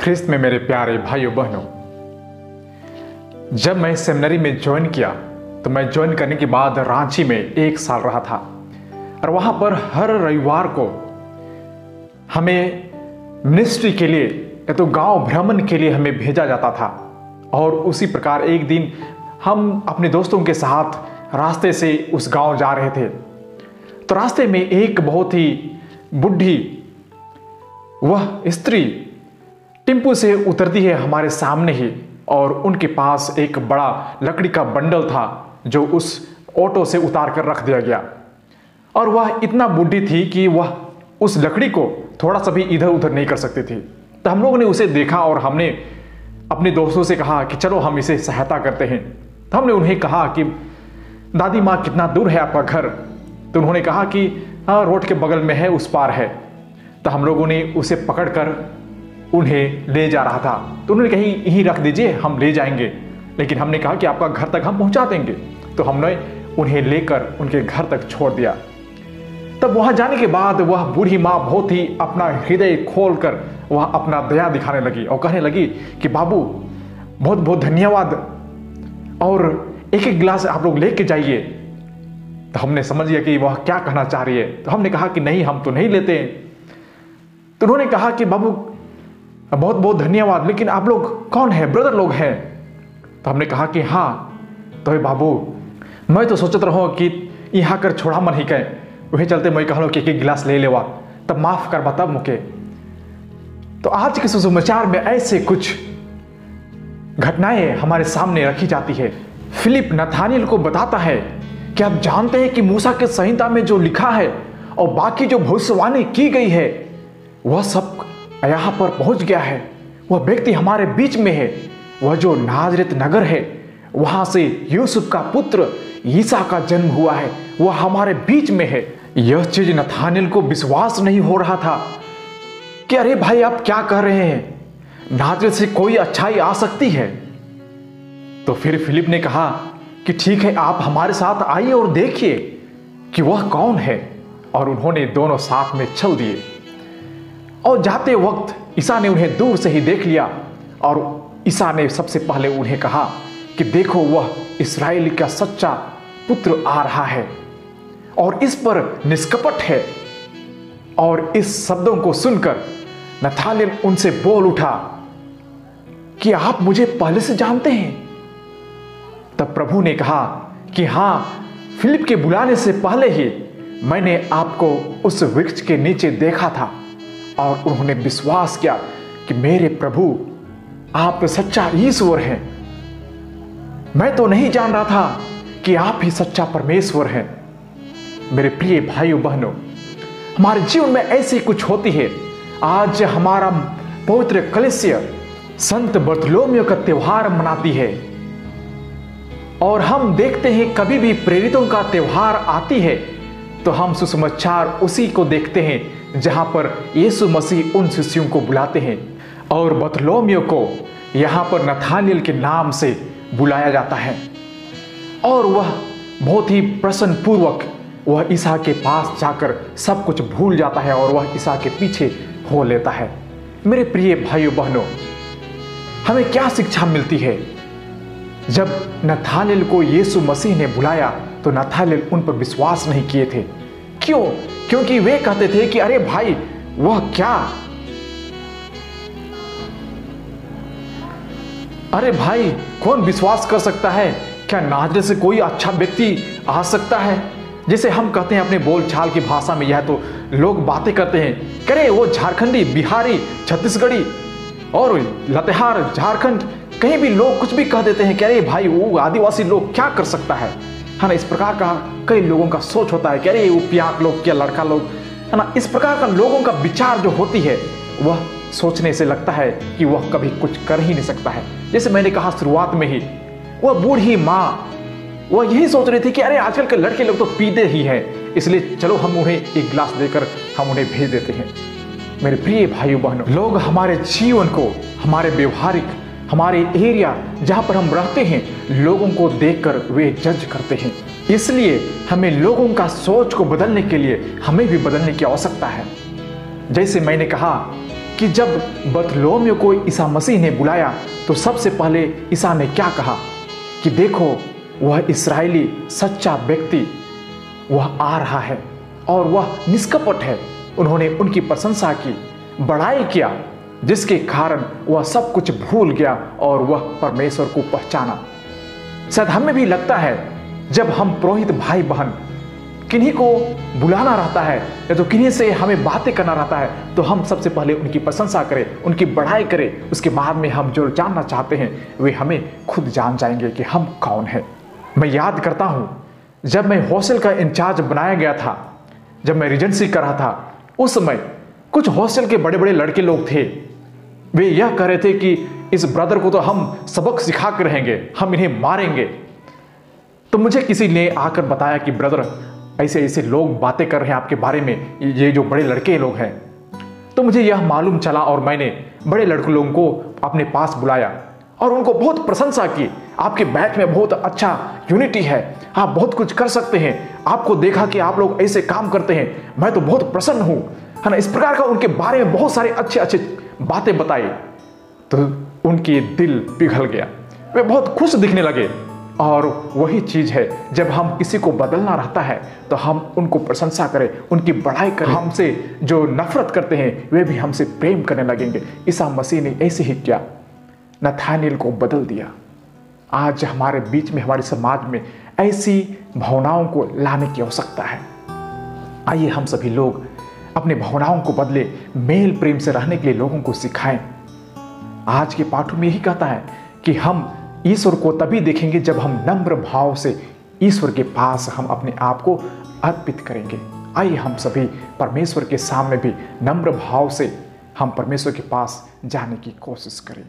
ख्रिस्त में मेरे प्यारे भाइयों बहनों, जब मैं सेमिनरी में ज्वाइन किया तो मैं ज्वाइन करने के बाद रांची में 1 साल रहा था और वहाँ पर हर रविवार को हमें मिनिस्ट्री के लिए या तो गांव भ्रमण के लिए हमें भेजा जाता था। और उसी प्रकार एक दिन हम अपने दोस्तों के साथ रास्ते से उस गांव जा रहे थे तो रास्ते में एक बहुत ही बुढ़ी वह स्त्री टेम्पो से उतरती है हमारे सामने ही, और उनके पास एक बड़ा लकड़ी का बंडल था जो उस ऑटो से उतार कर रख दिया गया। और वह इतना बुढ़ी थी कि वह उस लकड़ी को थोड़ा सा भी इधर उधर नहीं कर सकती थी। तो हम लोगों ने उसे देखा और हमने अपने दोस्तों से कहा कि चलो हम इसे सहायता करते हैं। तो हमने उन्हें कहा कि दादी माँ कितना दूर है आपका घर? तो उन्होंने कहा कि हाँ, रोड के बगल में है, उस पार है। तो हम लोगों ने उसे पकड़कर उन्हें ले जा रहा था। तो उन्होंने कहीं यहीं रख दीजिए, हम ले जाएंगे। लेकिन हमने कहा कि आपका घर तक हम पहुंचा देंगे। तो हमने उन्हें लेकर उनके घर तक छोड़ दिया। तब वहां जाने के बाद वह बूढ़ी माँ बहुत ही अपना हृदय खोलकर वह अपना दया दिखाने लगी और कहने लगी कि बाबू बहुत बहुत धन्यवाद, और एक एक गिलास आप लोग लेके जाइए। तो हमने समझ लिया कि वह क्या कहना चाह रही है। तो हमने कहा कि नहीं, हम तो नहीं लेते। तो उन्होंने कहा कि बाबू बहुत बहुत धन्यवाद, लेकिन आप लोग कौन है? ब्रदर लोग हैं? तो हमने कहा कि हाँ। तो बाबू मैं तो सोचत रहो कि यहाँ कर छोड़ा मन ही कहे, वही चलते मैं कहलो कि एक गिलास ले लेवा, तब माफ कर बता मुके। तो आज के सुसमाचार में ऐसे कुछ घटनाएं हमारे सामने रखी जाती है। फिलिप नथानियल को बताता है कि आप जानते हैं कि मूसा के संहिता में जो लिखा है और बाकी जो भविष्यवाणी की गई है वह सब यहाँ पर पहुंच गया है। वह व्यक्ति हमारे बीच में है। वह जो नाजरेत नगर है वहां से यूसुफ का पुत्र ईसा का जन्म हुआ है, वह हमारे बीच में है। यह चीज नथानियल को विश्वास नहीं हो रहा था कि अरे भाई आप क्या कह रहे हैं, नाजरेत से कोई अच्छाई आ सकती है? तो फिर फिलिप ने कहा कि ठीक है, आप हमारे साथ आइए और देखिए कि वह कौन है। और उन्होंने दोनों साथ में चल दिए। और जाते वक्त ईसा ने उन्हें दूर से ही देख लिया और ईसा ने सबसे पहले उन्हें कहा कि देखो वह इस्राएल का सच्चा पुत्र आ रहा है और इस पर निष्कपट है। और इस शब्दों को सुनकर नथानियल उनसे बोल उठा कि आप मुझे पहले से जानते हैं? तब प्रभु ने कहा कि हाँ, फिलिप के बुलाने से पहले ही मैंने आपको उस वृक्ष के नीचे देखा था। और उन्होंने विश्वास किया कि मेरे प्रभु आप सच्चा ईश्वर हैं। मैं तो नहीं जान रहा था कि आप ही सच्चा परमेश्वर हैं। मेरे प्रिय भाइयों बहनों, हमारे जीवन में ऐसी कुछ होती है। आज हमारा पवित्र कलीसिया संत बर्थोलोमेव का त्योहार मनाती है और हम देखते हैं कभी भी प्रेरितों का त्योहार आती है तो हम सुसमाचार उसी को देखते हैं जहां पर यीशु मसीह उन शिष्यों को बुलाते हैं। और बर्थोलोमेव को यहां पर नथानियल के नाम से बुलाया जाता है और वह बहुत ही प्रसन्न पूर्वक वह ईसा के पास जाकर सब कुछ भूल जाता है और वह ईसा के पीछे हो लेता है। मेरे प्रिय भाइयों बहनों, हमें क्या शिक्षा मिलती है? जब नथानियल को यीशु मसीह ने बुलाया तो नथानियल उन पर विश्वास नहीं किए थे। क्यों? क्योंकि वे कहते थे कि अरे भाई वह क्या, अरे भाई कौन विश्वास कर सकता है? क्या नाजरेत से कोई अच्छा व्यक्ति आ सकता है? जैसे हम कहते हैं अपने बोलचाल की भाषा में, यह तो लोग बातें करते हैं, करे वो झारखंडी, बिहारी, छत्तीसगढ़ी और लातेहार, झारखंड, कहीं भी लोग कुछ भी कह देते हैं कि अरे भाई वो आदिवासी लोग क्या कर सकता है ना। इस प्रकार का कई लोगों का सोच होता है कि अरे वो पियाक लोग, क्या लड़का लोग, है ना। इस प्रकार का लोगों का विचार जो होती है वह सोचने से लगता है कि वह कभी कुछ कर ही नहीं सकता है। जैसे मैंने कहा शुरुआत में ही, वह बूढ़ी माँ वह यही सोच रही थी कि अरे आजकल के लड़के लोग तो पीते ही हैं, इसलिए चलो हम उन्हें एक गिलास देकर हम उन्हें भेज देते हैं। मेरे प्रिय भाइयों बहनों, लोग हमारे जीवन को, हमारे व्यवहारिक, हमारे एरिया जहां पर हम रहते हैं, लोगों को देखकर वे जज करते हैं। इसलिए हमें लोगों का सोच को बदलने के लिए हमें भी बदलने की आवश्यकता है। जैसे मैंने कहा कि जब बर्थलोमेव को ईसा मसीह ने बुलाया तो सबसे पहले ईसा ने क्या कहा कि देखो वह इस्राएली सच्चा व्यक्ति वह आ रहा है और वह निष्कपट है। उन्होंने उनकी प्रशंसा की, बड़ाई किया, जिसके कारण वह सब कुछ भूल गया और वह परमेश्वर को पहचाना। शायद हमें भी लगता है जब हम पुरोहित भाई बहन किन्हीं को बुलाना रहता है या तो किन्हीं से हमें बातें करना रहता है तो हम सबसे पहले उनकी प्रशंसा करें, उनकी बड़ाई करें। उसके बाद में हम जो जानना चाहते हैं वे हमें खुद जान जाएंगे कि हम कौन हैं। मैं याद करता हूँ जब मैं हॉस्टल का इंचार्ज बनाया गया था, जब मैं रीजेंसी कर रहा था, उस समय कुछ हॉस्टल के बड़े बड़े लड़के लोग थे। वे यह कह रहे थे कि इस ब्रदर को तो हम सबक सिखा कर रहेंगे, हम इन्हें मारेंगे। तो मुझे किसी ने आकर बताया कि ब्रदर ऐसे ऐसे लोग बातें कर रहे हैं आपके बारे में, ये जो बड़े लड़के लोग हैं। तो मुझे यह मालूम चला और मैंने बड़े लड़के लोगों को अपने पास बुलाया और उनको बहुत प्रशंसा की। आपके बैच में बहुत अच्छा यूनिटी है, आप बहुत कुछ कर सकते हैं, आपको देखा कि आप लोग ऐसे काम करते हैं, मैं तो बहुत प्रसन्न हूं, है ना। इस प्रकार का उनके बारे में बहुत सारे अच्छे अच्छे बातें बताई तो उनके दिल पिघल गया, वे बहुत खुश दिखने लगे। और वही चीज है, जब हम किसी को बदलना रहता है तो हम उनको प्रशंसा करें, उनकी बड़ाई करें। हमसे जो नफरत करते हैं वे भी हमसे प्रेम करने लगेंगे। ईसा मसीह ने ऐसे ही किया, नथानिएल को बदल दिया। आज हमारे बीच में, हमारे समाज में ऐसी भावनाओं को लाने की आवश्यकता है। आइए हम सभी लोग अपने भावनाओं को बदले, मेल प्रेम से रहने के लिए लोगों को सिखाएं। आज के पाठों में यही कहता है कि हम ईश्वर को तभी देखेंगे जब हम नम्र भाव से ईश्वर के पास हम अपने आप को अर्पित करेंगे। आइए हम सभी परमेश्वर के सामने भी नम्र भाव से हम परमेश्वर के पास जाने की कोशिश करें।